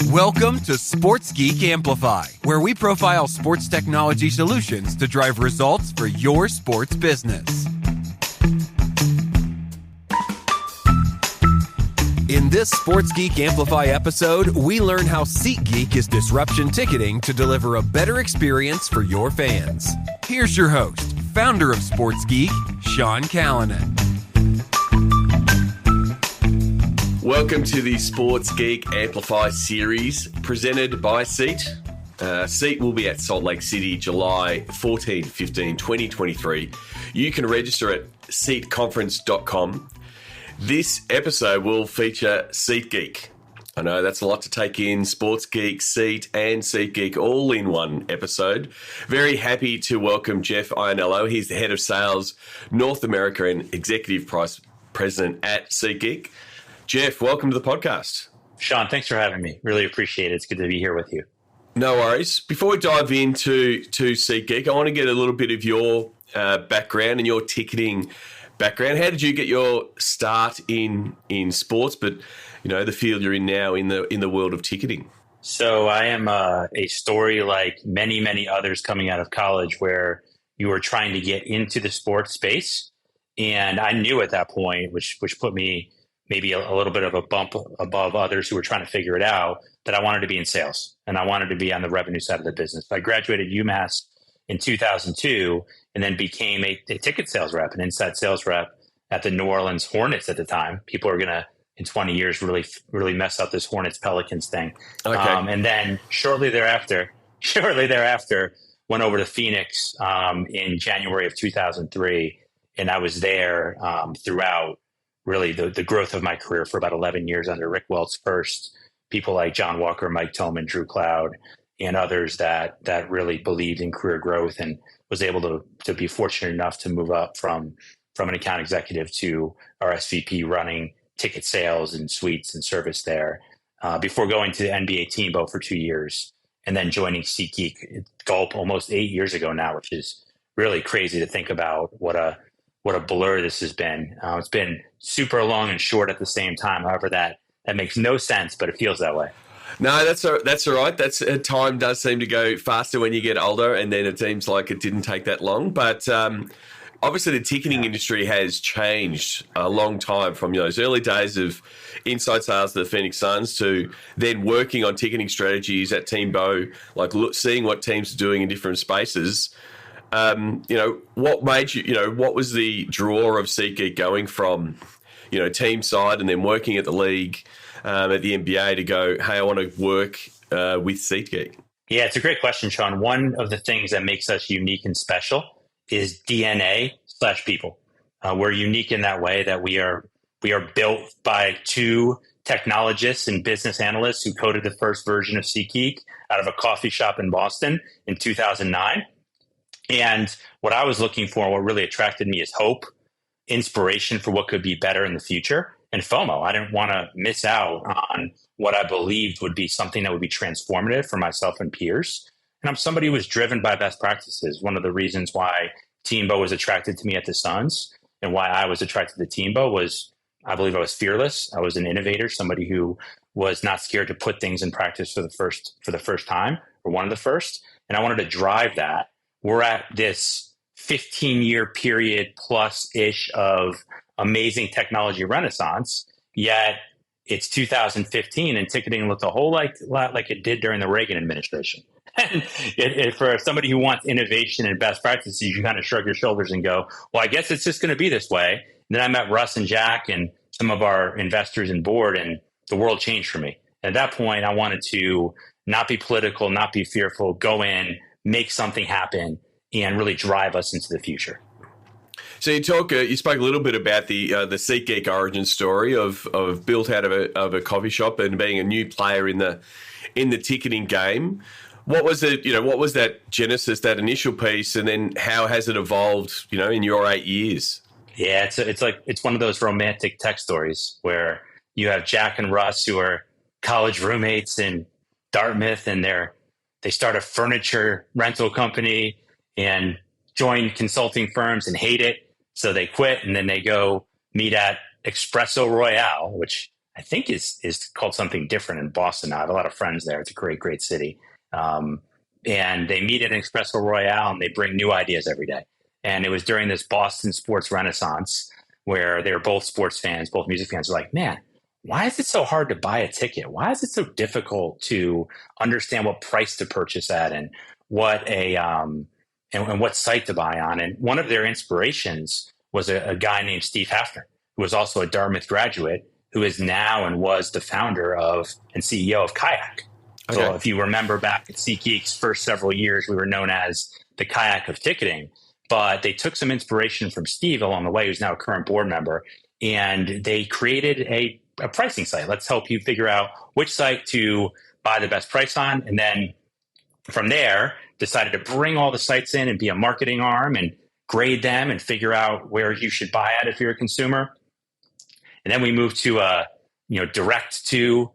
Welcome to SeatGeek Amplify, where we profile sports technology solutions to drive results for your sports business. In this SeatGeek Amplify episode, we learn how SeatGeek is disruption ticketing to deliver a better experience for your fans. Here's your host, founder of SeatGeek, Sean Callanan. Welcome to the SeatGeek Amplify series presented by Seat. Seat will be at Salt Lake City, July 14, 15, 2023. You can register at seatconference.com. This episode will feature SeatGeek. I know that's a lot to take in, SeatGeek, Seat and SeatGeek all in one episode. Very happy to welcome Jeff Ionello. He's the head of sales, North America and executive vice president at SeatGeek. Jeff, welcome to the podcast. Sean, thanks for having me. Really appreciate it. It's good to be here with you. No worries. Before we dive into SeatGeek, I want to get a little bit of your background and your ticketing background. How did you get your start in sports, but you know the field you're in now in the world of ticketing? So I am a story like many others coming out of college, where you were trying to get into the sports space, and I knew at that point, which put me maybe a little bit of a bump above others who were trying to figure it out, that I wanted to be in sales and I wanted to be on the revenue side of the business. I graduated UMass in 2002 and then became a ticket sales rep, an inside sales rep at the New Orleans Hornets at the time. People are going to, in 20 years, really mess up this Hornets Pelicans thing. Okay. And then shortly thereafter, went over to Phoenix in January of 2003. And I was there throughout really the growth of my career for about 11 years under Rick Welts first, people like John Walker, Mike Tillman, Drew Cloud, and others that really believed in career growth, and was able to be fortunate enough to move up from an account executive to our SVP running ticket sales and suites and service there, before going to the NBA Teambo for 2 years and then joining SeatGeek Gulp almost 8 years ago now, which is really crazy to think about what a blur this has been. It's been super long and short at the same time. However, that makes no sense, but it feels that way. No, that's all right. Time does seem to go faster when you get older, and then it seems like it didn't take that long. But obviously, the ticketing industry has changed a long time from those early days of inside sales to the Phoenix Suns to then working on ticketing strategies at Teambo, like seeing what teams are doing in different spaces. What made you, what was the draw of SeatGeek going from, team side and then working at the league, at the NBA to go, hey, I want to work with SeatGeek? Yeah, it's a great question, Sean. One of the things that makes us unique and special is DNA/people. We're unique in that way that we are built by two technologists and business analysts who coded the first version of SeatGeek out of a coffee shop in Boston in 2009. And what I was looking for, what really attracted me, is hope, inspiration for what could be better in the future, and FOMO. I didn't want to miss out on what I believed would be something that would be transformative for myself and peers. And I'm somebody who was driven by best practices. One of the reasons why Teambo was attracted to me at the Suns and why I was attracted to Teambo was I believe I was fearless. I was an innovator, somebody who was not scared to put things in practice for the first time, or one of the first. And I wanted to drive that. We're at this 15-year period plus-ish of amazing technology renaissance, yet it's 2015 and ticketing looked a whole lot like it did during the Reagan administration. And for somebody who wants innovation and best practices, you kind of shrug your shoulders and go, well, I guess it's just going to be this way. And then I met Russ and Jack and some of our investors and board, and the world changed for me. At that point, I wanted to not be political, not be fearful, go in, make something happen, and really drive us into the future. So you spoke a little bit about the SeatGeek origin story of built out of a coffee shop and being a new player in the ticketing game. What was it? What was that genesis, that initial piece, and then how has it evolved? In your 8 years. Yeah, it's one of those romantic tech stories where you have Jack and Russ, who are college roommates in Dartmouth, and they start a furniture rental company and join consulting firms and hate it. So they quit, and then they go meet at Espresso Royale, which I think is called something different in Boston now. I have a lot of friends there. It's a great, great city. And they meet at an Espresso Royale and they bring new ideas every day. And it was during this Boston sports renaissance where they were both sports fans, both music fans, were like, man, why is it so hard to buy a ticket? Why is it so difficult to understand what price to purchase at and what and what site to buy on? And one of their inspirations was a guy named Steve Hafner, who was also a Dartmouth graduate, who is now and was the founder of and CEO of Kayak. Okay. So if you remember back at SeatGeek's first several years, we were known as the Kayak of ticketing. But they took some inspiration from Steve along the way, who's now a current board member, and they created a pricing site. Let's help you figure out which site to buy the best price on. And then from there, decided to bring all the sites in and be a marketing arm and grade them and figure out where you should buy at if you're a consumer. And then we moved to a direct to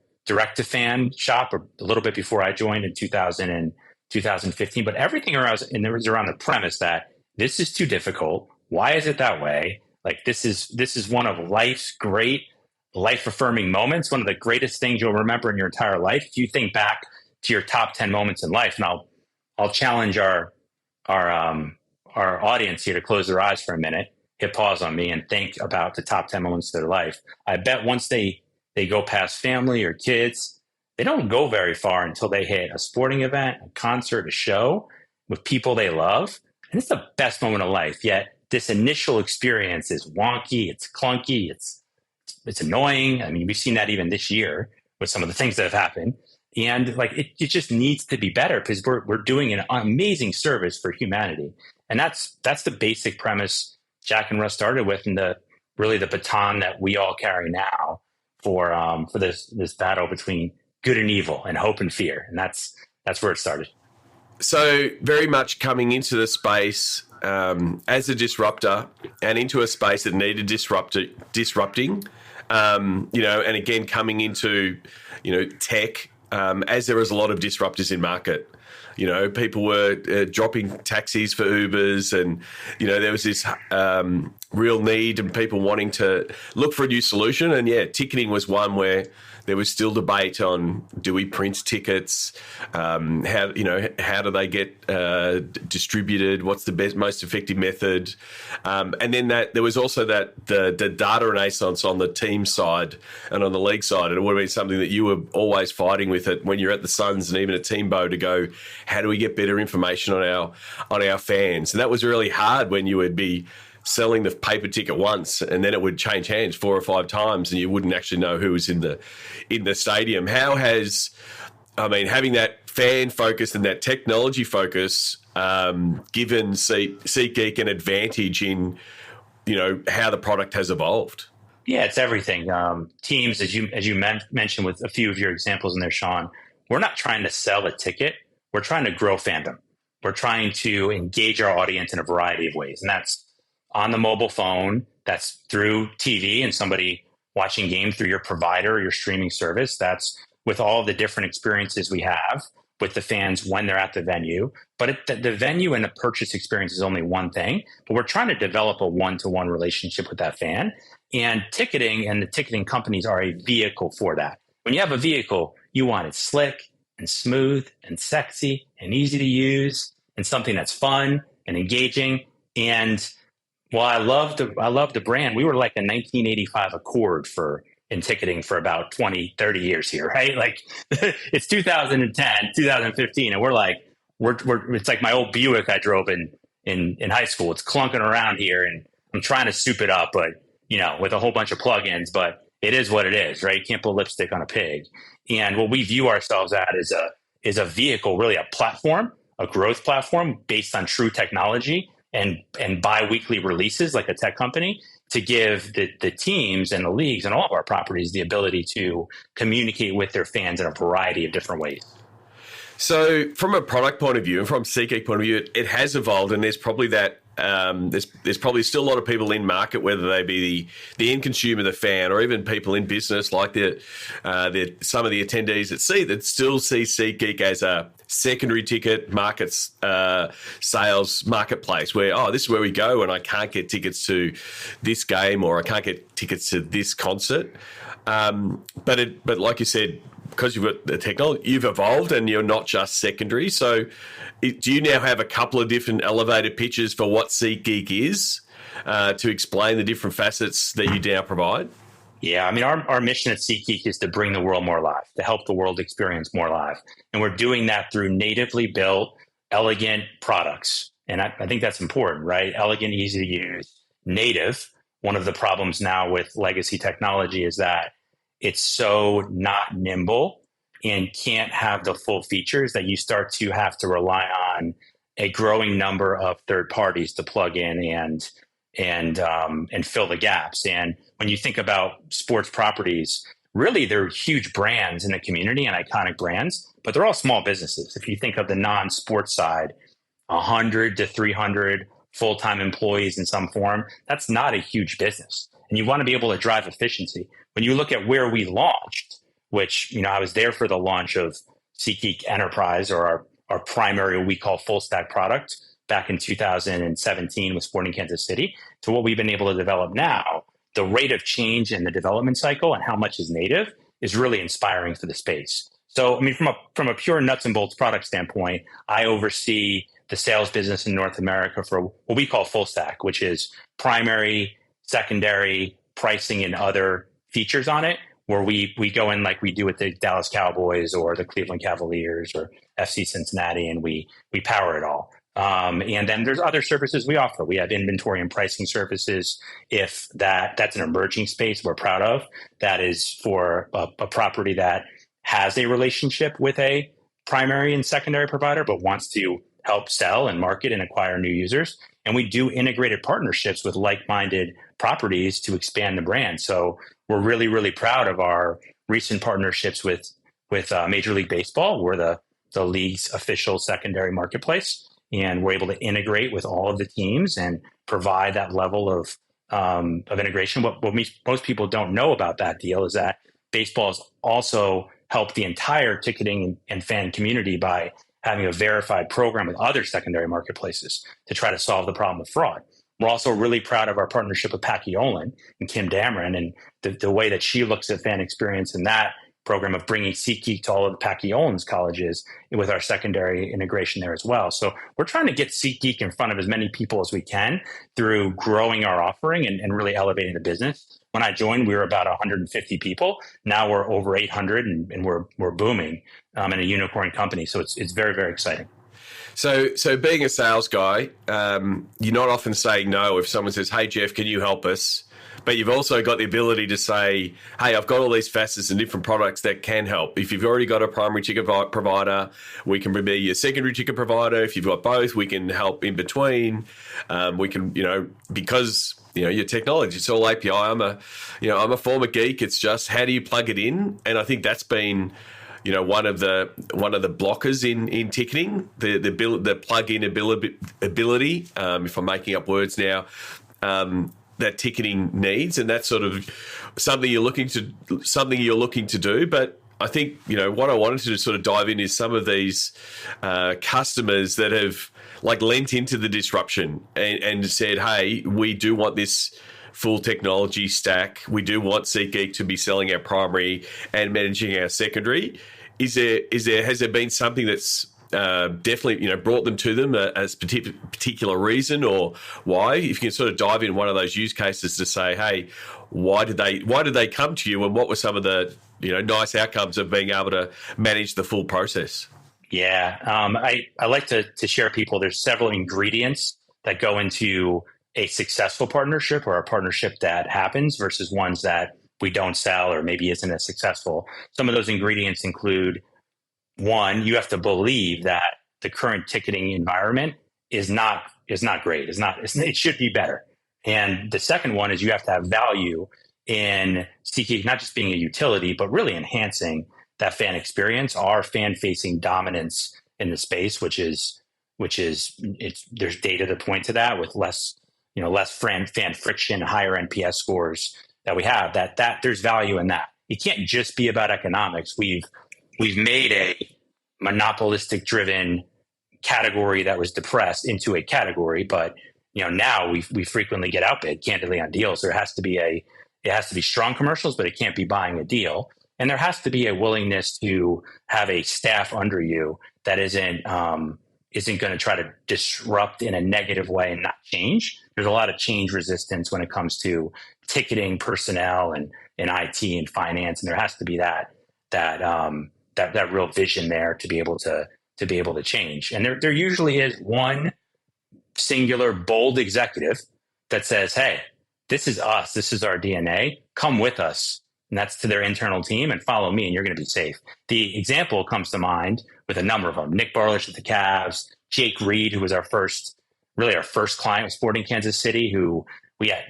fan shop a little bit before I joined in 2015. But everything around the premise that this is too difficult. Why is it that way? Like this is one of life's great life-affirming moments, one of the greatest things you'll remember in your entire life. If you think back to your top 10 moments in life, and I'll challenge our audience here to close their eyes for a minute, hit pause on me, and think about the top 10 moments of their life. I bet once they go past family or kids, they don't go very far until they hit a sporting event, a concert, a show with people they love. And it's the best moment of life. Yet this initial experience is wonky, it's clunky, it's annoying. I mean, we've seen that even this year with some of the things that have happened. And like it just needs to be better because we're doing an amazing service for humanity. And that's the basic premise Jack and Russ started with, and the baton that we all carry now for this battle between good and evil and hope and fear. And that's where it started. So very much coming into the space as a disruptor and into a space that needed disrupting, and again, coming into, tech, as there was a lot of disruptors in market. People were dropping taxis for Ubers and, there was this real need and people wanting to look for a new solution. And yeah, ticketing was one where there was still debate on, do we print tickets? How do they get distributed? What's the most effective method? And then there was also the data renaissance on the team side and on the league side. And it would have been something that you were always fighting with it when you're at the Suns and even at Teambo to go, how do we get better information on our fans? And that was really hard when you would be selling the paper ticket once and then it would change hands 4 or 5 times and you wouldn't actually know who was in the stadium. How has, having that fan focus and that technology focus given SeatGeek an advantage in, how the product has evolved? Yeah, it's everything. Teams, as you mentioned with a few of your examples in there, Sean, we're not trying to sell a ticket. We're trying to grow fandom. We're trying to engage our audience in a variety of ways. And that's on the mobile phone, that's through TV and somebody watching games through your provider or your streaming service. That's with all the different experiences we have with the fans when they're at the venue. But the venue and the purchase experience is only one thing. But we're trying to develop a one-to-one relationship with that fan. And ticketing and the ticketing companies are a vehicle for that. When you have a vehicle, you want it slick and smooth and sexy and easy to use and something that's fun and engaging. And while I love the brand, we were like a 1985 Accord in ticketing for about 20, 30 years here, right? Like it's 2010, 2015, and we're it's like my old Buick I drove in high school. It's clunking around here, and I'm trying to soup it up, but with a whole bunch of plugins. But it is what it is, right? You can't put lipstick on a pig. And what we view ourselves at is a vehicle, really a platform, a growth platform based on true technology and bi-weekly releases like a tech company to give the teams and the leagues and all of our properties the ability to communicate with their fans in a variety of different ways. So from a product point of view and from SeatGeek point of view, it has evolved, and there's probably that there's probably still a lot of people in market, whether they be the end consumer, the fan, or even people in business like some of the attendees at Seat that still see SeatGeek as a secondary ticket markets sales marketplace where, this is where we go when I can't get tickets to this game or I can't get tickets to this concert. But like you said, because you've got the technology, you've evolved and you're not just secondary. So do you now have a couple of different elevator pitches for what SeatGeek is to explain the different facets that you now provide? Yeah, I mean, our mission at SeatGeek is to bring the world more live, to help the world experience more live. And we're doing that through natively built, elegant products. And I think that's important, right? Elegant, easy to use, native. One of the problems now with legacy technology is that it's so not nimble and can't have the full features that you start to have to rely on a growing number of third parties to plug in and fill the gaps. And when you think about sports properties, really they're huge brands in the community and iconic brands, but they're all small businesses. If you think of the non-sports side, 100 to 300 full-time employees in some form, that's not a huge business. And you want to be able to drive efficiency. When you look at where we launched, which, I was there for the launch of SeatGeek Enterprise, or our primary, what we call full stack product, back in 2017 with Sporting Kansas City, to what we've been able to develop now, the rate of change in the development cycle and how much is native is really inspiring for the space. So, I mean, from a pure nuts and bolts product standpoint, I oversee the sales business in North America for what we call full stack, which is primary, secondary, pricing, and other features on it, where we go in like we do with the Dallas Cowboys or the Cleveland Cavaliers or FC Cincinnati, and we power it all. And then there's other services we offer. We have inventory and pricing services. If that's an emerging space we're proud of, that is for a property that has a relationship with a primary and secondary provider, but wants to help sell and market and acquire new users. And we do integrated partnerships with like-minded properties to expand the brand. So we're really, really proud of our recent partnerships with Major League Baseball. We're the league's official secondary marketplace, and we're able to integrate with all of the teams and provide that level of integration. What most people don't know about that deal is that baseball has also helped the entire ticketing and fan community by having a verified program with other secondary marketplaces to try to solve the problem of fraud. We're also really proud of our partnership with Pacquiolin and Kim Dameron and the way that she looks at fan experience in that program of bringing SeatGeek to all of the Pacquiolin's colleges with our secondary integration there as well. So we're trying to get SeatGeek in front of as many people as we can through growing our offering and really elevating the business. When I joined, we were about 150 people. Now we're over 800 and we're booming in a unicorn company. So it's very, very exciting. So being a sales guy, you're not often saying no if someone says, "Hey, Jeff, can you help us?" But you've also got the ability to say, "Hey, I've got all these facets and different products that can help. If you've already got a primary ticket provider, we can be your secondary ticket provider. If you've got both, we can help in between. We can, because your technology, it's all API. I'm a former geek. It's just how do you plug it in? And I think that's been one of the blockers in ticketing, the plug-in ability. If I'm making up words now, that ticketing needs, and that's sort of something you're looking to do. But I think what I wanted to sort of dive in is some of these customers that have lent into the disruption and said, "Hey, we do want this full technology stack. We do want SeatGeek to be selling our primary and managing our secondary." Has there been something that's definitely brought them to them as particular reason, or why? If you can sort of dive in one of those use cases to say, "Hey, why did they come to you, and what were some of the nice outcomes of being able to manage the full process?" Yeah, I like to share people. There's several ingredients that go into a successful partnership or a partnership that happens versus ones that we don't sell or maybe isn't as successful. Some of those ingredients include, one, you have to believe that the current ticketing environment is not great. It should be better. And the second one is you have to have value in SeatGeek, not just being a utility, but really enhancing that fan experience, our fan-facing dominance in the space, which is which is there's data to point to that with less fan friction, higher NPS scores that we have. That there's value in that. It can't just be about economics. We've made a monopolistic driven category that was depressed into a category, but now we frequently get outbid candidly on deals. It has to be strong commercials, but it can't be buying a deal. And there has to be a willingness to have a staff under you that isn't going to try to disrupt in a negative way and not change. There's a lot of change resistance when it comes to ticketing, personnel, and IT and finance, and there has to be that real vision there to be able to change. And there usually is one singular bold executive that says, "Hey, this is us. This is our DNA. Come with us." And that's to their internal team, and follow me, and you're going to be safe. The example comes to mind with a number of them. Nick Barlish at the Cavs, Jake Reed, who was our first client with Sporting Kansas City, who we had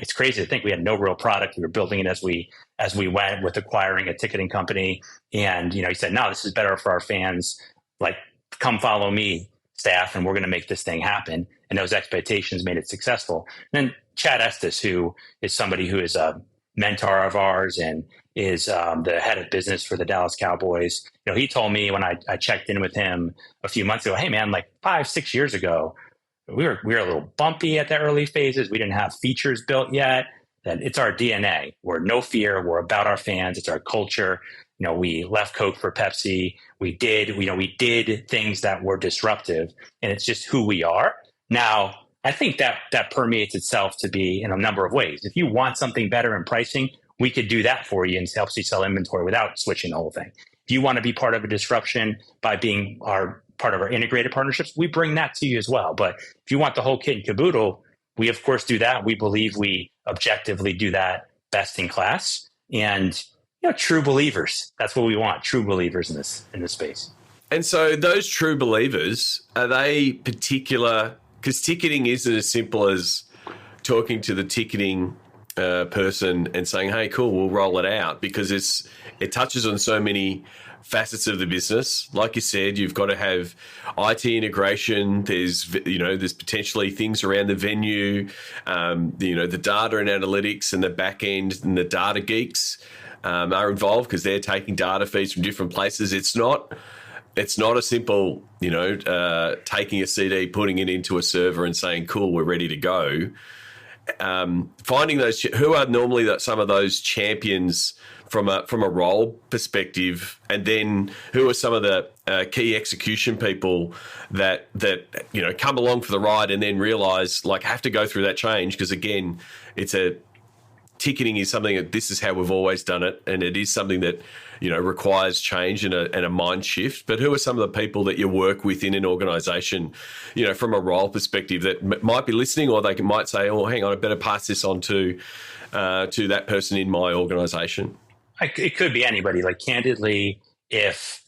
it's crazy to think we had no real product. We were building it as we went with acquiring a ticketing company. And, he said, "No, this is better for our fans. Like, come follow me, staff, and we're going to make this thing happen." And those expectations made it successful. And then Chad Estes, who is somebody who is a mentor of ours and is the head of business for the Dallas Cowboys. He told me when I checked in with him a few months ago, "Hey man, like 5-6 years ago, we were a little bumpy at the early phases. We didn't have features built yet. That it's our DNA. We're no fear. We're about our fans. It's our culture. We left Coke for Pepsi. We did things that were disruptive, and it's just who we are." Now, I think that permeates itself to be in a number of ways. If you want something better in pricing, we could do that for you and helps you sell inventory without switching the whole thing. If you want to be part of a disruption by being part of our integrated partnerships, we bring that to you as well. But if you want the whole kit and caboodle, we of course do that. We believe we objectively do that best in class. And true believers, that's what we want, true believers in this space. And so those true believers, are they particular? Because ticketing isn't as simple as talking to the ticketing person and saying, "Hey, cool, we'll roll it out," because it touches on so many facets of the business. Like you said, you've got to have IT integration. There's potentially things around the venue, the data and analytics and the back end and the data geeks are involved because they're taking data feeds from different places. It's not a simple, taking a CD, putting it into a server and saying, "Cool, we're ready to go." Finding those who are normally some of those champions from a role perspective, and then who are some of the key execution people that come along for the ride and then realize have to go through that change, because again, ticketing is something that this is how we've always done it, and it is something that requires change and a mind shift. But who are some of the people that you work with in an organisation, from a role perspective, that might be listening, or they might say, "Oh, hang on, I better pass this on to that person in my organisation"? It could be anybody. Like, candidly, if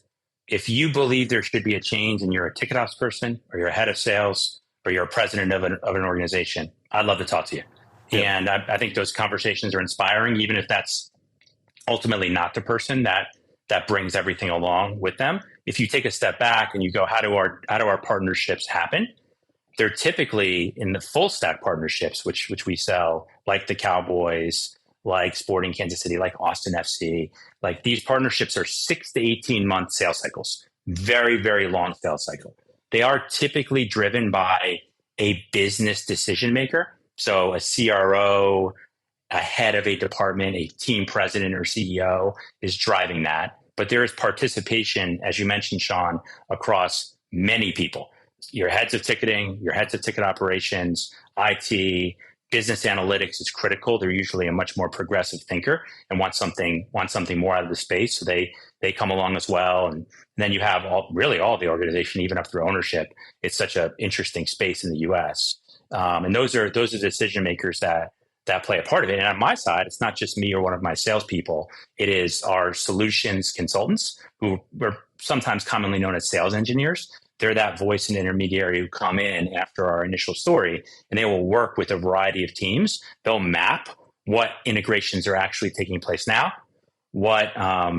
you believe there should be a change and you're a ticket ops person, or you're a head of sales, or you're a president of an organization, I'd love to talk to you. Yeah. And I think those conversations are inspiring, even if that's ultimately not the person that brings everything along with them. If you take a step back and you go, how do our partnerships happen? They're typically in the full stack partnerships, which we sell, like the Cowboys, like Sporting Kansas City, like Austin FC. Like, these partnerships are 6 to 18 month sales cycles, very, very long sales cycle. They are typically driven by a business decision maker. So a CRO, a head of a department, a team president or CEO is driving that. But there is participation, as you mentioned, Sean, across many people. Your heads of ticketing, your heads of ticket operations, IT, business analytics is critical. They're usually a much more progressive thinker and want something more out of the space. So they come along as well. And then you have all the organization, even up through ownership. It's such an interesting space in the US. And those are decision makers that play a part of it. And on my side, it's not just me or one of my salespeople. It is our solutions consultants, who are sometimes commonly known as sales engineers. They're that voice and intermediary who come in after our initial story, and they will work with a variety of teams. They'll map what integrations are actually taking place now, what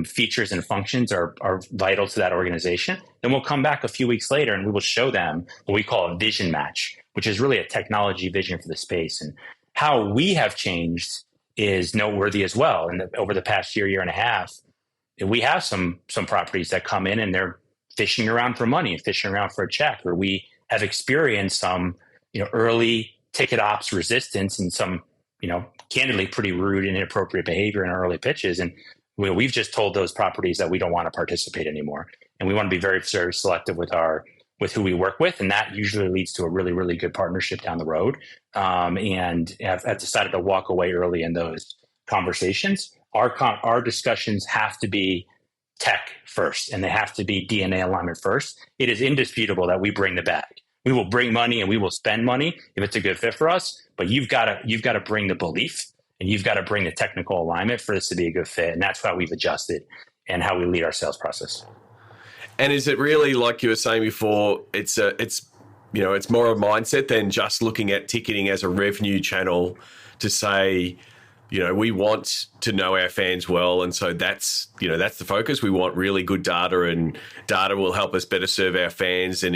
features and functions are vital to that organization. Then we'll come back a few weeks later and we will show them what we call a vision match, which is really a technology vision for the space. And how we have changed is noteworthy as well. And over the past year and a half, we have some properties that come in and they're fishing around for money and fishing around for a check, or we have experienced some, early ticket ops resistance and some, candidly pretty rude and inappropriate behavior in our early pitches. And we've just told those properties that we don't want to participate anymore. And we want to be very, very selective with who we work with. And that usually leads to a really, really good partnership down the road. And I've decided to walk away early in those conversations. Our discussions have to be tech first, and they have to be DNA alignment first. It is indisputable that we bring the bag. We will bring money and we will spend money if it's a good fit for us. But you've got to bring the belief, and you've got to bring the technical alignment for this to be a good fit. And that's how we've adjusted and how we lead our sales process. And is it really, like you were saying before, it's more a mindset than just looking at ticketing as a revenue channel to say, we want to know our fans well, and so that's the focus. We want really good data, and data will help us better serve our fans and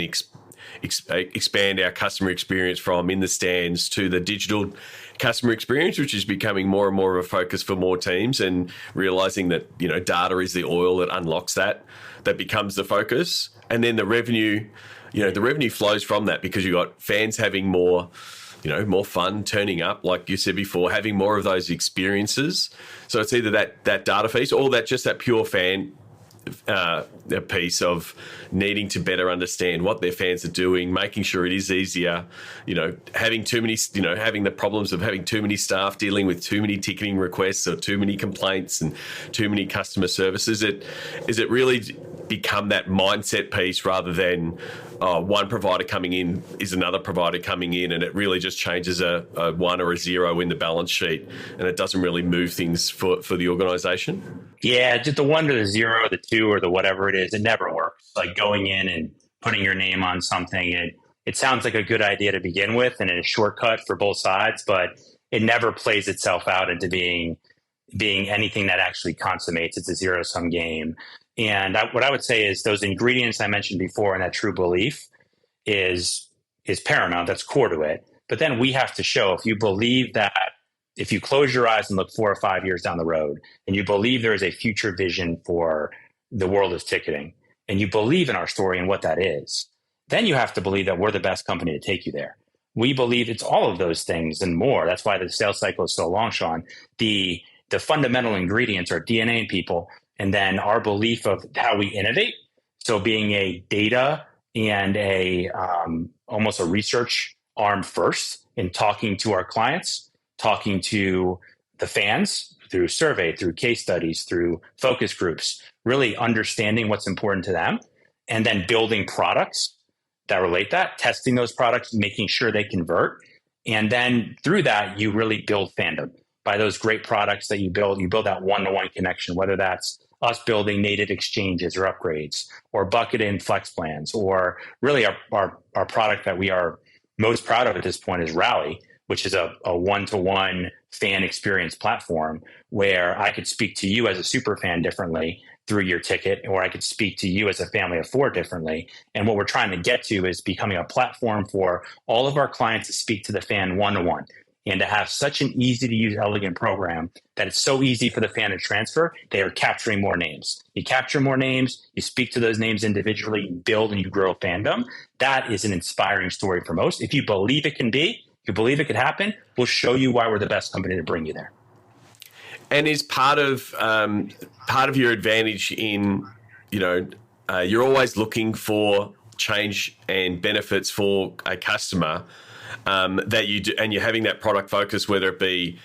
expand our customer experience from in the stands to the digital customer experience, which is becoming more and more of a focus for more teams, and realizing that data is the oil that unlocks that becomes the focus. And then the revenue flows from that, because you got fans having more fun, turning up, like you said before, having more of those experiences. So it's either that data piece, or that pure fan piece of needing to better understand what their fans are doing, making sure it is easier, having too many, having the problems of having too many staff dealing with too many ticketing requests or too many complaints and too many customer services. Is it really become that mindset piece rather than one provider coming in is another provider coming in, and it really just changes a 1 or a 0 in the balance sheet, and it doesn't really move things for the organization? Yeah, just the 1 to the 0, the 2, or the whatever it is, it never works. Like going in and putting your name on something, it sounds like a good idea to begin with, and it's a shortcut for both sides, but it never plays itself out into being anything that actually consummates. It's a zero-sum game. And what I would say is those ingredients I mentioned before, and that true belief is paramount. That's core to it. But then we have to show, if you believe that, if you close your eyes and look 4 or 5 years down the road, and you believe there is a future vision for the world of ticketing, and you believe in our story and what that is, then you have to believe that we're the best company to take you there. We believe it's all of those things and more. That's why the sales cycle is so long, Sean. The fundamental ingredients are DNA in people, and then our belief of how we innovate. So being a data and almost a research arm first in talking to our clients, talking to the fans through survey, through case studies, through focus groups, really understanding what's important to them, and then building products that relate that, testing those products, making sure they convert. And then through that, you really build fandom. By those great products that you build that one-to-one connection, whether that's us building native exchanges or upgrades, or bucket in flex plans, or really our product that we are most proud of at this point is Rally, which is a one-to-one fan experience platform where I could speak to you as a super fan differently through your ticket, or I could speak to you as a family of 4 differently. And what we're trying to get to is becoming a platform for all of our clients to speak to the fan one-to-one, and to have such an easy-to-use, elegant program that it's so easy for the fan to transfer. They are capturing more names. You capture more names, you speak to those names individually, you build and you grow a fandom. That is an inspiring story for most. If you believe it can be, if you believe it could happen, we'll show you why we're the best company to bring you there. And is part of your advantage in, you're always looking for change and benefits for a customer, that you do, and you're having that product focus, whether it be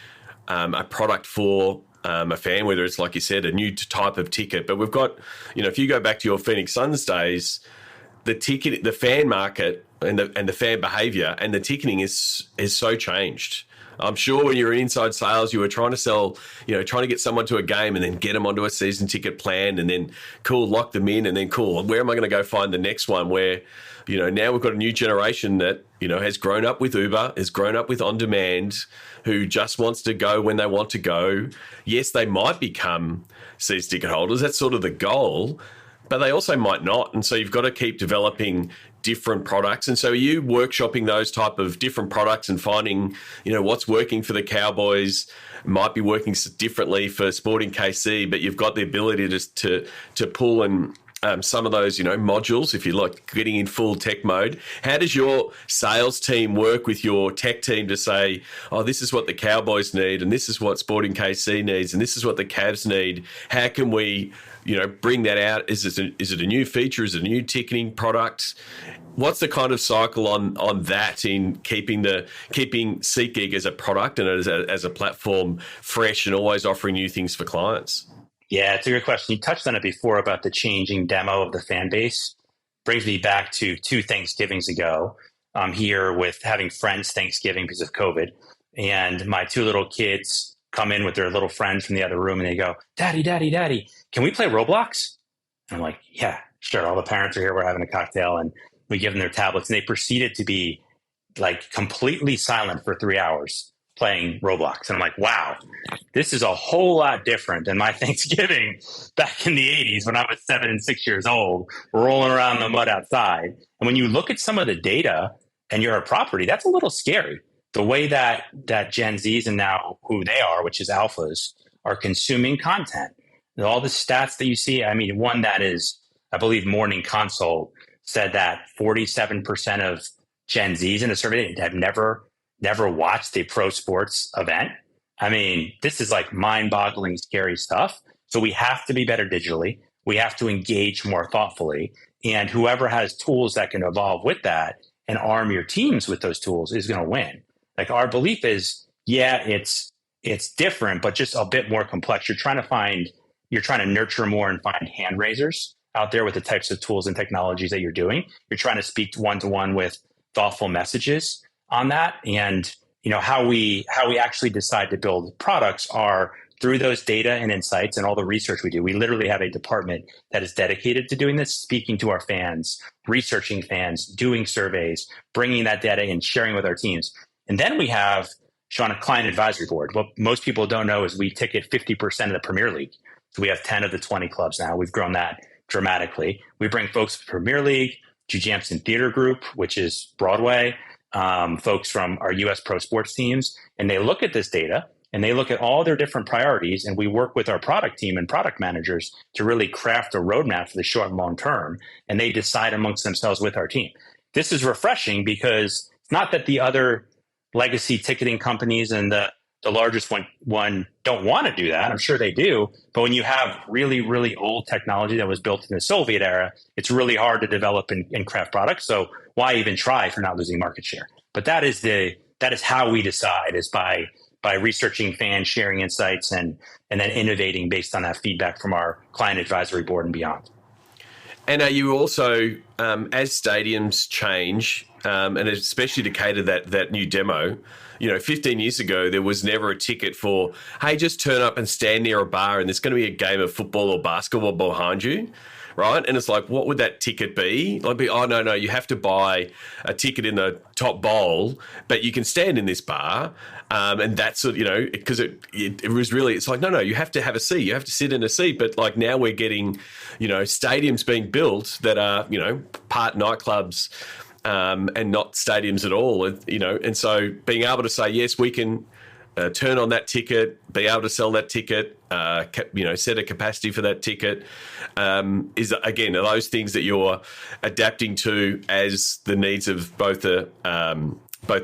a product for a fan, whether it's, like you said, a new type of ticket. But we've got, if you go back to your Phoenix Suns days, the fan market and the fan behaviour and the ticketing is so changed. I'm sure when you were in inside sales, you were trying to sell, trying to get someone to a game and then get them onto a season ticket plan and then lock them in and then where am I going to go find the next one where, now we've got a new generation that, has grown up with Uber, has grown up with on-demand, who just wants to go when they want to go. Yes, they might become season ticket holders. That's sort of the goal, but they also might not. And so you've got to keep developing different products. And so are you workshopping those type of different products and finding, what's working for the Cowboys might be working differently for Sporting KC, but you've got the ability to pull and some of those, modules, if you like, getting in full tech mode. How does your sales team work with your tech team to say, oh, this is what the Cowboys need and this is what Sporting KC needs and this is what the Cavs need? How can we bring that out? Is it a new feature? Is it a new ticketing product? What's the kind of cycle on that in keeping SeatGeek as a product and as a platform fresh and always offering new things for clients? Yeah, it's a good question. You touched on it before about the changing demo of the fan base. Brings me back to 2 Thanksgivings ago. I'm here with having friends Thanksgiving because of COVID. And my 2 little kids come in with their little friends from the other room and they go, Daddy, Daddy, Daddy, can we play Roblox? And I'm like, yeah, sure. All the parents are here. We're having a cocktail and we give them their tablets. And they proceeded to be like completely silent for 3 hours playing Roblox. And I'm like, wow, this is a whole lot different than my Thanksgiving back in the 80s when I was 7 and 6 years old, rolling around in the mud outside. And when you look at some of the data and you're a property, that's a little scary. The way that Gen Zs and now who they are, which is alphas, are consuming content. And all the stats that you see, I mean, one that is, I believe Morning Consult said that 47% of Gen Zs in a survey have never watched a pro sports event. I mean, this is like mind-boggling, scary stuff. So we have to be better digitally. We have to engage more thoughtfully. And whoever has tools that can evolve with that and arm your teams with those tools is going to win. Like our belief is, yeah, it's different, but just a bit more complex. You're trying to nurture more and find hand raisers out there with the types of tools and technologies that you're doing. You're trying to speak one-to-one with thoughtful messages on that. And how we actually decide to build products are through those data and insights and all the research we do. We literally have a department that is dedicated to doing this, speaking to our fans, researching fans, doing surveys, bringing that data and sharing with our teams. And then we have, Sean, a client advisory board. What most people don't know is we ticket 50% of the Premier League. So we have 10 of the 20 clubs now. We've grown that dramatically. We bring folks from Premier League, Jujamson Theater Group, which is Broadway, folks from our U.S. pro sports teams, and they look at this data and they look at all their different priorities, and we work with our product team and product managers to really craft a roadmap for the short and long term, and they decide amongst themselves with our team. This is refreshing because it's not that the other legacy ticketing companies and the largest one don't want to do that. I'm sure they do. But when you have really, really old technology that was built in the Soviet era, it's really hard to develop and craft products. So why even try if you're not losing market share? But that is how we decide, is by researching fans, sharing insights, and then innovating based on that feedback from our client advisory board and beyond. And are you also, as stadiums change, and especially to cater that new demo, 15 years ago, there was never a ticket for, hey, just turn up and stand near a bar and there's going to be a game of football or basketball behind you, right? And it's like, what would that ticket be? Like, oh, no, you have to buy a ticket in the top bowl, but you can stand in this bar. And that's, because it was really, it's like, no, you have to have a seat. You have to sit in a seat. But like now we're getting, stadiums being built that are, part nightclubs, and not stadiums at all, and so being able to say, yes, we can turn on that ticket, be able to sell that ticket, set a capacity for that ticket, is, again, are those things that you're adapting to as the needs of both the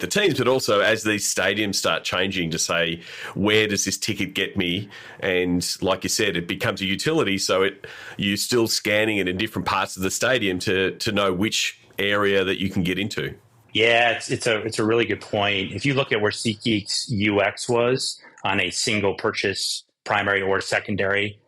teams, but also as these stadiums start changing to say, where does this ticket get me? And like you said, it becomes a utility, so you're still scanning it in different parts of the stadium to know which area that you can get into. Yeah, it's a really good point. If you look at where SeatGeek's UX was on a single purchase, primary or secondary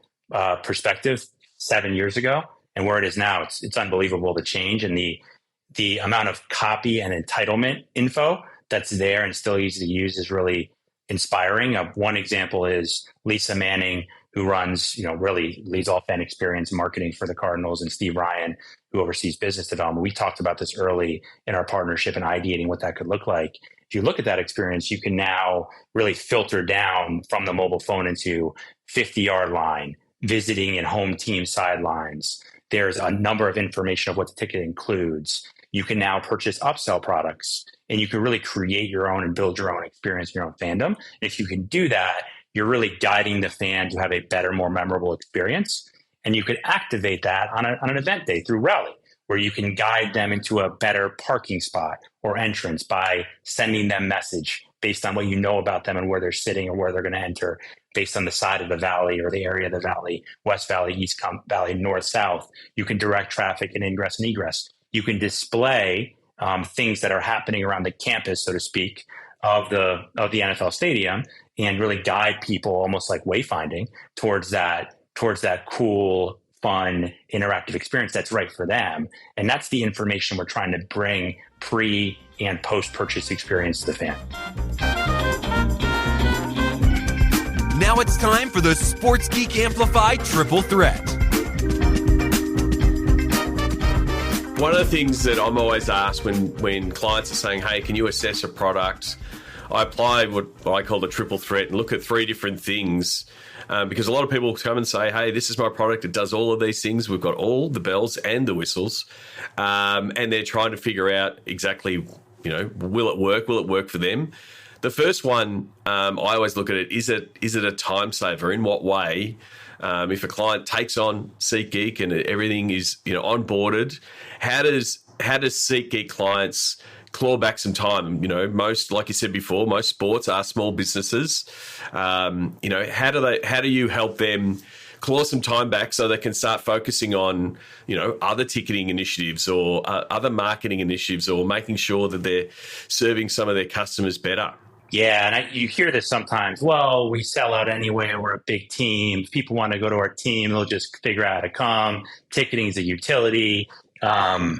perspective 7 years ago, and where it is now, it's unbelievable the change and the amount of copy and entitlement info that's there and still easy to use is really inspiring. One example is Lisa Manning, who runs, really leads all fan experience marketing for the Cardinals, and Steve Ryan, who oversees business development. We talked about this early in our partnership and ideating what that could look like. If you look at that experience, you can now really filter down from the mobile phone into 50-yard line, visiting and home team sidelines. There's a number of information of what the ticket includes. You can now purchase upsell products, and you can really create your own and build your own experience, your own fandom. And if you can do that, you're really guiding the fan to have a better, more memorable experience. And you could activate that on an event day through Rally, where you can guide them into a better parking spot or entrance by sending them message based on what you know about them and where they're sitting or where they're going to enter based on the side of the valley or the area of the valley, West Valley, East Valley, North, South. You can direct traffic and ingress and egress. You can display things that are happening around the campus, so to speak, of the NFL stadium, and really guide people almost like wayfinding towards that cool, fun, interactive experience that's right for them. And that's the information we're trying to bring pre and post-purchase experience to the fan. Now it's time for the Sports Geek Amplify Triple Threat. One of the things that I'm always asked when clients are saying, hey, can you assess a product? I apply what I call the triple threat and look at three different things because a lot of people come and say, hey, this is my product. It does all of these things. We've got all the bells and the whistles. And they're trying to figure out exactly, will it work? Will it work for them? The first one, I always look at it, is it a time saver? In what way? If a client takes on SeatGeek and everything is onboarded, how does SeatGeek clients claw back some time? Most, like you said before, most sports are small businesses. How do you help them claw some time back so they can start focusing on other ticketing initiatives or other marketing initiatives, or making sure that they're serving some of their customers better? Yeah, and you hear this sometimes. Well, we sell out anyway. We're a big team. If people want to go to our team, they'll just figure out how to come. Ticketing is a utility. I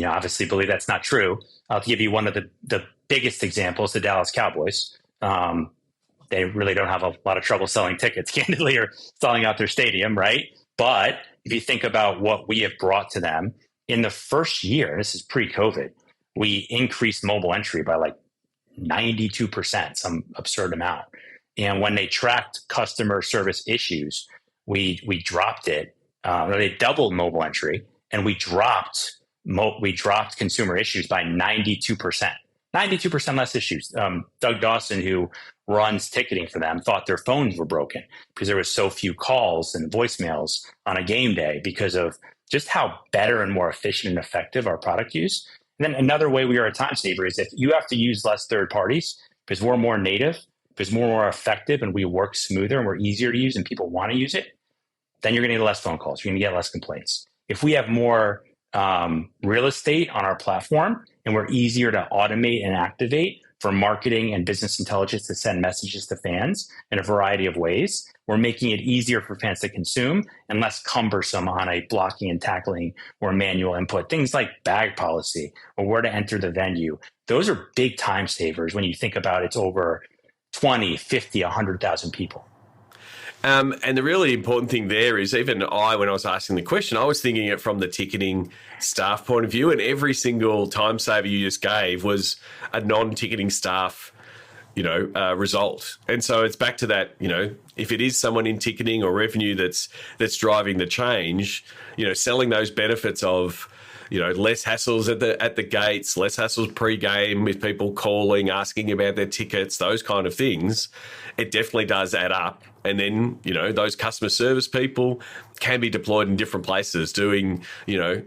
obviously believe that's not true. I'll give you one of the biggest examples, the Dallas Cowboys. They really don't have a lot of trouble selling tickets, candidly, or selling out their stadium, right? But if you think about what we have brought to them, in the first year, this is pre-COVID, we increased mobile entry by like 92%, some absurd amount. And when they tracked customer service issues, we dropped it. They doubled mobile entry, and we dropped consumer issues by 92%. 92% less issues. Doug Dawson, who runs ticketing for them, thought their phones were broken because there was so few calls and voicemails on a game day because of just how better and more efficient and effective our product use. And then another way we are a time saver is if you have to use less third parties because we're more native, because we're more effective and we work smoother and we're easier to use and people want to use it, then you're going to get less phone calls. You're going to get less complaints. If we have more real estate on our platform and we're easier to automate and activate for marketing and business intelligence to send messages to fans in a variety of ways, we're making it easier for fans to consume and less cumbersome on a blocking and tackling or manual input. Things like bag policy or where to enter the venue. Those are big time savers when you think about it's over 20, 50, 100,000 people. And the really important thing there is when I was asking the question, I was thinking it from the ticketing staff point of view, and every single time saver you just gave was a non-ticketing staff, result. And so it's back to that, if it is someone in ticketing or revenue that's driving the change, selling those benefits of, less hassles at the gates, less hassles pre-game with people calling, asking about their tickets, those kind of things, it definitely does add up. And then, those customer service people can be deployed in different places doing,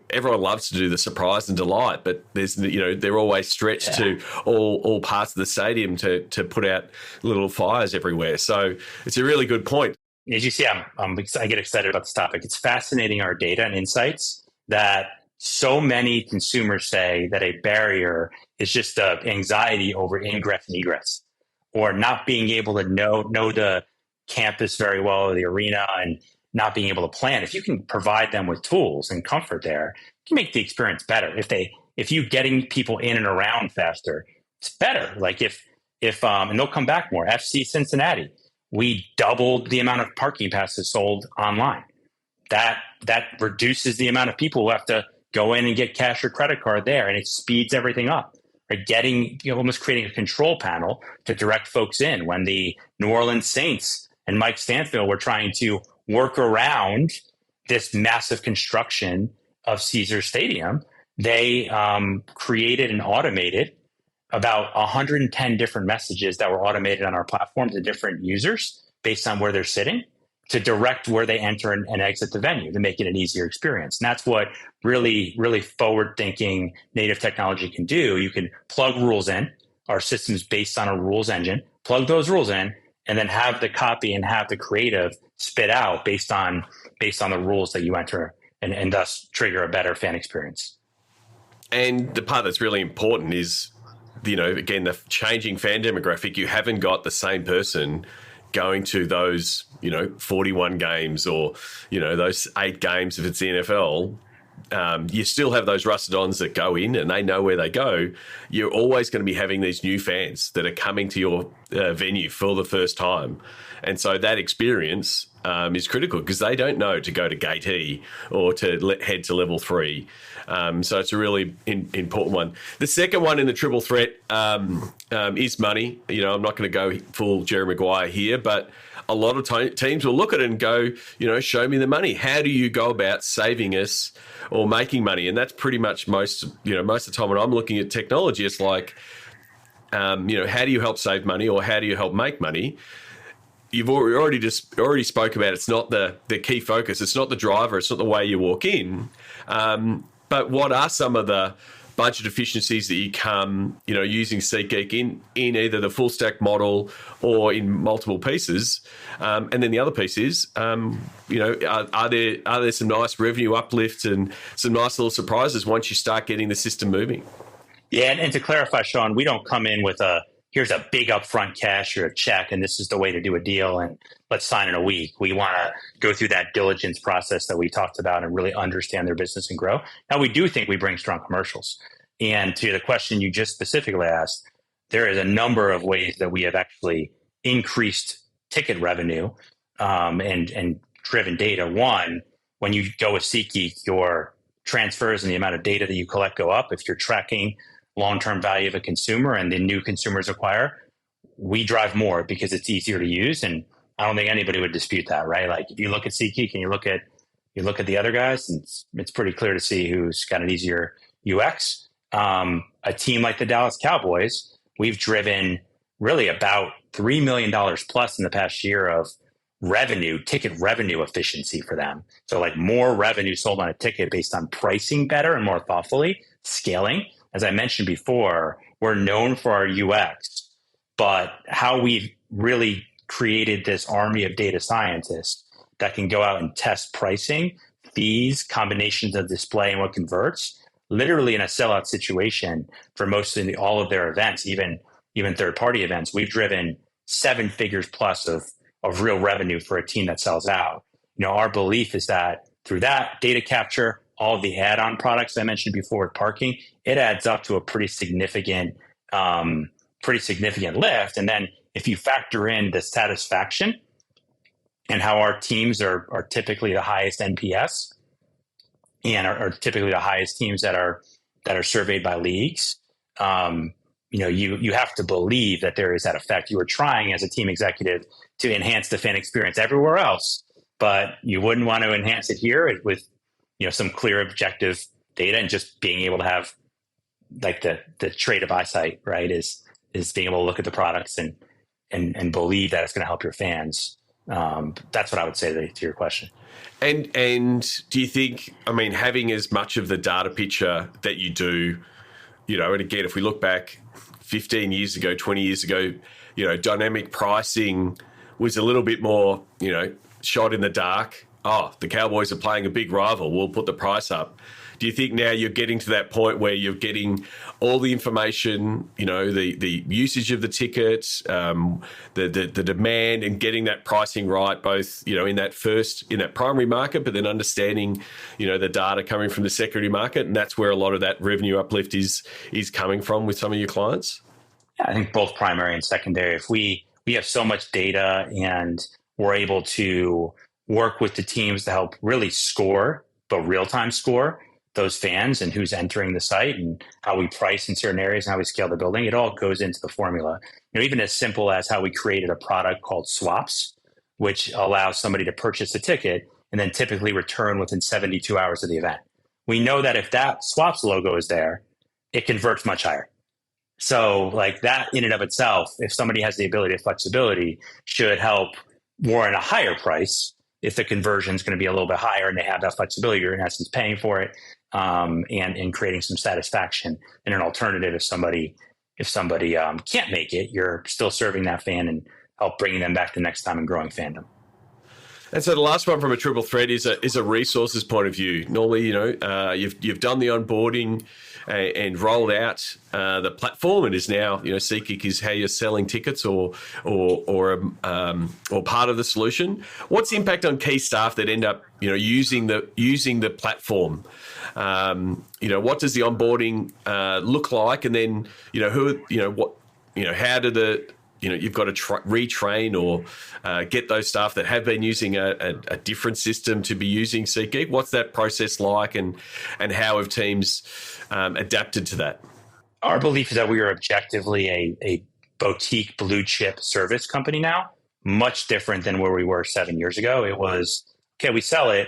everyone loves to do the surprise and delight, but there's, they're always stretched to all parts of the stadium to put out little fires everywhere. So it's a really good point. As you see, I get excited about this topic. It's fascinating, our data and insights that so many consumers say that a barrier is just the anxiety over ingress and egress, or not being able to know the campus very well or the arena and not being able to plan. If you can provide them with tools and comfort there, you can make the experience better. If you getting people in and around faster, it's better. Like if and they'll come back more. FC Cincinnati, we doubled the amount of parking passes sold online. That reduces the amount of people who have to go in and get cash or credit card there, and it speeds everything up. Right? Getting, almost creating a control panel to direct folks in. When the New Orleans Saints and Mike Stanfield were trying to work around this massive construction of Caesars Stadium, they created and automated about 110 different messages that were automated on our platform to different users based on where they're sitting, to direct where they enter and exit the venue, to make it an easier experience. And that's what really, really forward-thinking native technology can do. You can plug rules in. Our system is based on a rules engine. Plug those rules in, and then have the copy and have the creative spit out based on the rules that you enter, and thus trigger a better fan experience. And the part that's really important is, again, the changing fan demographic. You haven't got the same person going to those, 41 games or, those 8 games if it's the NFL. You still have those rusted-ons that go in and they know where they go. You're always going to be having these new fans that are coming to your venue for the first time. And so that experience is critical because they don't know to go to Gate E or to head to Level 3. So it's a really important one. The second one in the triple threat is money. I'm not going to go full Jerry Maguire here, but a lot of teams will look at it and go, show me the money. How do you go about saving us or making money? And that's pretty much most of the time when I'm looking at technology, it's like, how do you help save money or how do you help make money? You've already spoke about it's not the key focus. It's not the driver. It's not the way you walk in. But what are some of the budget efficiencies that you come, using SeatGeek in either the full stack model or in multiple pieces? And then the other piece is, are there some nice revenue uplifts and some nice little surprises once you start getting the system moving? Yeah, and to clarify, Sean, we don't come in with here's a big upfront cash or a check, and this is the way to do a deal, and let's sign in a week. We want to go through that diligence process that we talked about and really understand their business and grow. Now, we do think we bring strong commercials. And to the question you just specifically asked, there is a number of ways that we have actually increased ticket revenue and driven data. One, when you go with SeatGeek, your transfers and the amount of data that you collect go up. If you're tracking long-term value of a consumer and the new consumers acquire, we drive more because it's easier to use. And I don't think anybody would dispute that, right? Like if you look at SeatGeek and you look at the other guys, and it's pretty clear to see who's got an easier UX. A team like the Dallas Cowboys, we've driven really about $3 million plus in the past year of ticket revenue efficiency for them. So like more revenue sold on a ticket based on pricing better and more thoughtfully, scaling. As I mentioned before, we're known for our UX, but how we've really created this army of data scientists that can go out and test pricing, fees, combinations of display and what converts, literally in a sellout situation for all of their events, even third-party events. We've driven 7 figures plus of real revenue for a team that sells out. Our belief is that through that data capture, all of the add-on products I mentioned before with parking, it adds up to a pretty significant lift. And then if you factor in the satisfaction and how our teams are typically the highest NPS and are typically the highest teams that are surveyed by leagues, you have to believe that there is that effect. You are trying as a team executive to enhance the fan experience everywhere else, but you wouldn't want to enhance it here with some clear objective data, and just being able to have like the trait of eyesight, right, is being able to look at the products and believe that it's going to help your fans. That's what I would say to your question. And do you think, having as much of the data picture that you do, and again, if we look back 15 years ago, 20 years ago, dynamic pricing was a little bit more, shot in the dark. Oh, the Cowboys are playing a big rival, we'll put the price up. Do you think now you're getting to that point where you're getting all the information, the usage of the tickets, the demand, and getting that pricing right, both, in that primary market, but then understanding, the data coming from the secondary market, and that's where a lot of that revenue uplift is coming from with some of your clients? Yeah, I think both primary and secondary. If we have so much data and we're able to work with the teams to help really score, but real time score those fans and who's entering the site and how we price in certain areas and how we scale the building, it all goes into the formula. Even as simple as how we created a product called Swaps, which allows somebody to purchase a ticket and then typically return within 72 hours of the event. We know that if that Swaps logo is there, it converts much higher. So like that in and of itself, if somebody has the ability of flexibility, should help warrant a higher price if the conversion is going to be a little bit higher and they have that flexibility. You're in essence paying for it, and creating some satisfaction. And an alternative, if somebody can't make it, you're still serving that fan and help bringing them back the next time and growing fandom. And so the last one from a triple thread is a resources point of view. Normally, you've done the onboarding and rolled out the platform. It is now, SeatGeek is how you're selling tickets or part of the solution. What's the impact on key staff that end up using the platform? What does the onboarding look like? And then how do the you've got to retrain or get those staff that have been using a different system to be using SeatGeek. What's that process like, and how have teams adapted to that? Our belief is that we are objectively a boutique blue chip service company now, much different than where we were 7 years ago. It was, okay, we sell it.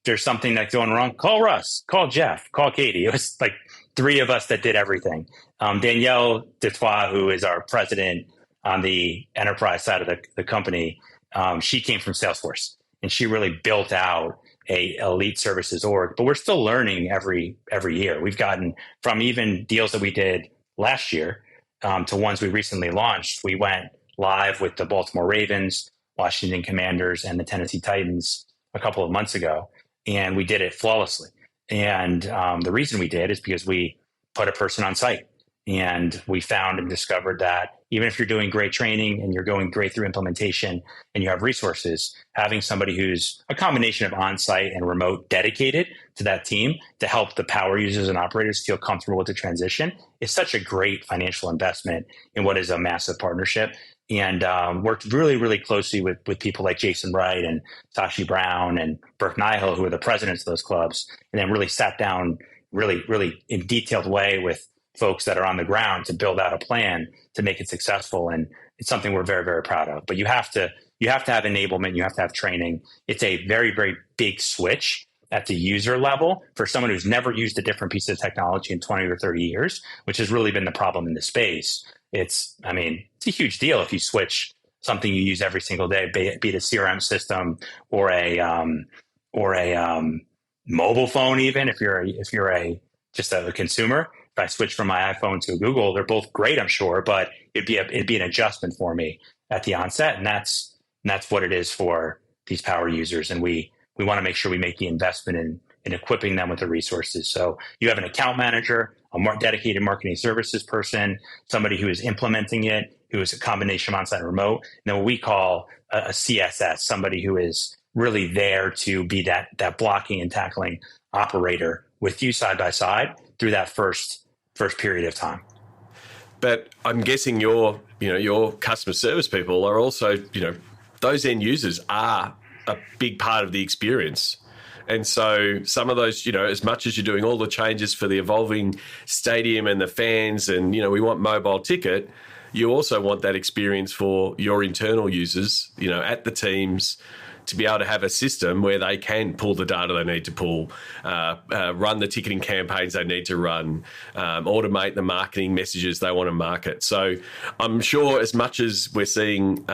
There's something that's going wrong. Call Russ, call Jeff, call Katie. It was like three of us that did everything. Danielle Detroit, who is our president on the enterprise side of the company, she came from Salesforce, and she really built out a elite services org. But we're still learning every year. We've gotten from even deals that we did last year to ones we recently launched. We went live with the Baltimore Ravens, Washington Commanders, and the Tennessee Titans a couple of months ago, and we did it flawlessly. And the reason we did is because we put a person on site. And we found and discovered that even if you're doing great training and you're going great through implementation and you have resources, having somebody who's a combination of on-site and remote dedicated to that team to help the power users and operators feel comfortable with the transition is such a great financial investment in what is a massive partnership. And worked really, really closely with people like Jason Wright and Sashi Brown and Burke Nihil, who are the presidents of those clubs, and then really sat down really, really in detailed way with folks that are on the ground to build out a plan to make it successful. And it's something we're very, very proud of. But you have to have enablement. You have to have training. It's a very, very big switch at the user level for someone who's never used a different piece of technology in 20 or 30 years, which has really been the problem in the space. It's a huge deal if you switch something you use every single day, be it a CRM system or a mobile phone, even if you're just a consumer. If I switch from my iPhone to Google, they're both great, I'm sure, but it'd be an adjustment for me at the onset, and that's what it is for these power users. And we want to make sure we make the investment in equipping them with the resources. So you have an account manager, a more dedicated marketing services person, somebody who is implementing it, who is a combination of on-site and remote, and then what we call a CSS, somebody who is really there to be that blocking and tackling operator with you side by side through that first period of time. But I'm guessing your customer service people are also, those end users are a big part of the experience. And so some of those, as much as you're doing all the changes for the evolving stadium and the fans and, we want mobile ticket, you also want that experience for your internal users, at the teams, to be able to have a system where they can pull the data they need to pull, run the ticketing campaigns they need to run, automate the marketing messages they want to market. So I'm sure as much as we're seeing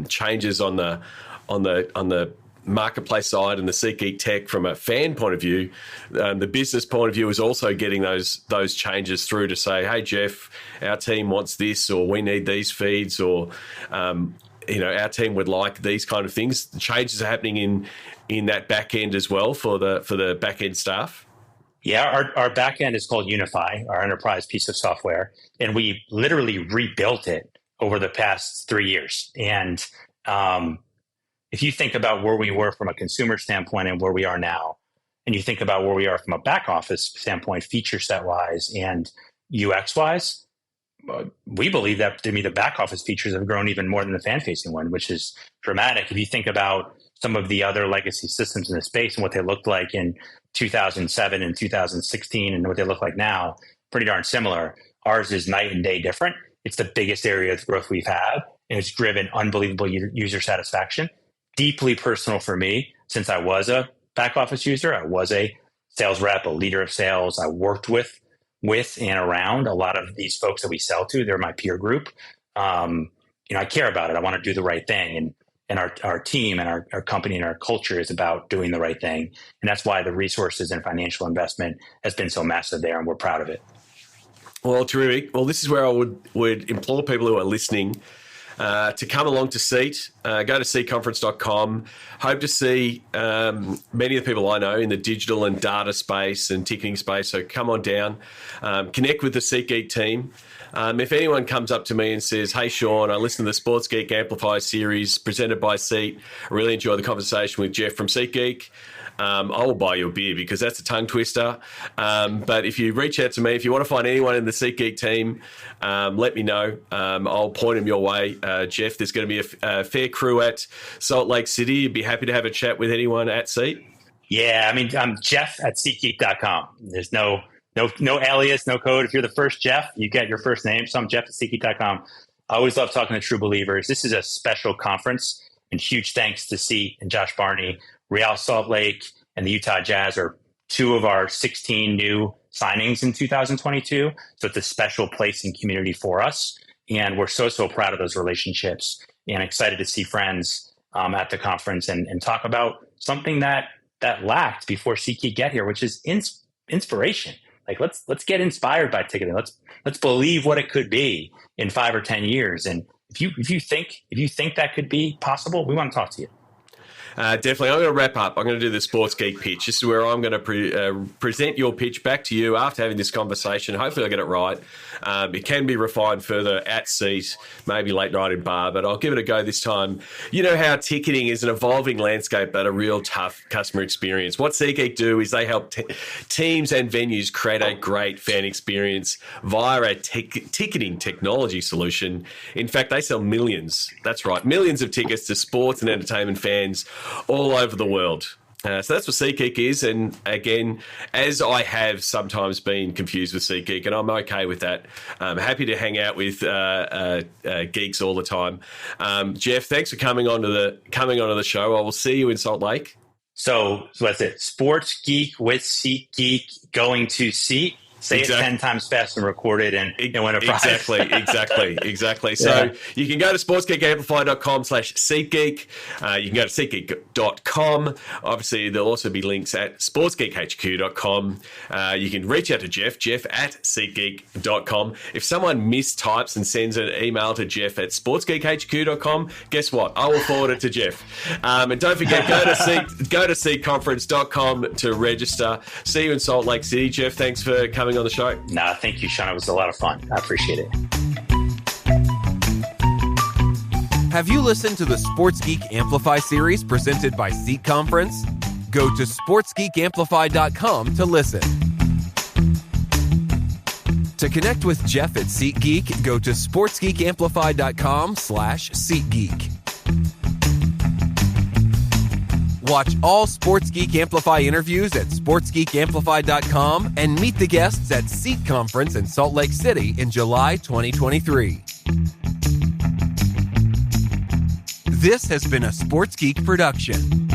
changes on the marketplace side and the SeatGeek tech from a fan point of view, the business point of view is also getting those changes through to say, hey, Jeff, our team wants this, or we need these feeds, or our team would like these kind of things. The changes are happening in that back end as well for the back end staff. Yeah, our back end is called Unify, our enterprise piece of software, and we literally rebuilt it over the past 3 years. And if you think about where we were from a consumer standpoint and where we are now, and you think about where we are from a back office standpoint, feature set wise and UX wise, we believe that to me, the back office features have grown even more than the fan facing one, which is dramatic. If you think about some of the other legacy systems in the space and what they looked like in 2007 and 2016 and what they look like now, pretty darn similar. Ours is night and day different. It's the biggest area of growth we've had, and it's driven unbelievable user satisfaction. Deeply personal for me, since I was a back office user. I was a sales rep, a leader of sales. I worked with and around a lot of these folks that we sell to. They're my peer group. I care about it. I want to do the right thing. And our team and our company and our culture is about doing the right thing. And that's why the resources and financial investment has been so massive there, and we're proud of it. Well, terrific. Well, this is where I would implore people who are listening to come along to Seat. Go to seatconference.com. Hope to see many of the people I know in the digital and data space and ticketing space. So come on down, connect with the SeatGeek team. If anyone comes up to me and says, "Hey, Sean, I listened to the Sports Geek Amplify series presented by Seat. I really enjoyed the conversation with Jeff from SeatGeek. I will buy you a beer because that's a tongue twister." But if you reach out to me, if you want to find anyone in the SeatGeek team, let me know. I'll point them your way. Jeff, there's going to be a fair crew at Salt Lake City. You'd be happy to have a chat with anyone at Seat. Yeah, I mean, I'm Jeff at SeatGeek.com. There's no alias, no code. If you're the first Jeff, you get your first name. So I'm Jeff at SeatGeek.com. I always love talking to true believers. This is a special conference, and huge thanks to Seat and Josh Barney. Real Salt Lake and the Utah Jazz are two of our 16 new signings in 2022. So it's a special place and community for us. And we're so proud of those relationships and excited to see friends at the conference and talk about something that lacked before SeatGeek get here, which is inspiration. Like let's get inspired by ticketing. Let's believe what it could be in 5 or 10 years. And if you think that could be possible, we want to talk to you. Definitely. I'm going to wrap up. I'm going to do the Sports Geek pitch. This is where I'm going to present your pitch back to you after having this conversation. Hopefully I get it right. It can be refined further at Seat, maybe late night in bar, but I'll give it a go this time. You know how ticketing is an evolving landscape, but a real tough customer experience. What SeatGeek do is they help teams and venues create a great fan experience via a ticketing technology solution. In fact, they sell millions. That's right. Millions of tickets to sports and entertainment fans all over the world. So that's what SeatGeek is. And again, as I have sometimes been confused with SeatGeek, and I'm okay with that. I'm happy to hang out with geeks all the time. Jeff, thanks for coming onto the show. I will see you in Salt Lake. So that's it. Sports Geek with SeatGeek going to Seat. Say it 10 times fast and record it and win a prize. Exactly. So you can go to sportsgeekamplify.com/SeatGeek. You can go to SeatGeek.com. Obviously, there'll also be links at sportsgeekhq.com. You can reach out to Jeff at SeatGeek.com. If someone mistypes and sends an email to Jeff at sportsgeekhq.com, guess what? I will forward it to Jeff. And don't forget, go to seatconference.com to register. See you in Salt Lake City. Jeff, thanks for coming on the show. Nah, thank you, Sean. It was a lot of fun. I appreciate it. Have you listened to the Sports Geek Amplify series presented by Seat Conference? Go to sportsgeekamplify.com to listen. To connect with Jeff at SeatGeek, go to sportsgeekamplify.com/SeatGeek. Watch all Sports Geek Amplify interviews at sportsgeekamplify.com and meet the guests at Seat Conference in Salt Lake City in July 2023. This has been a Sports Geek production.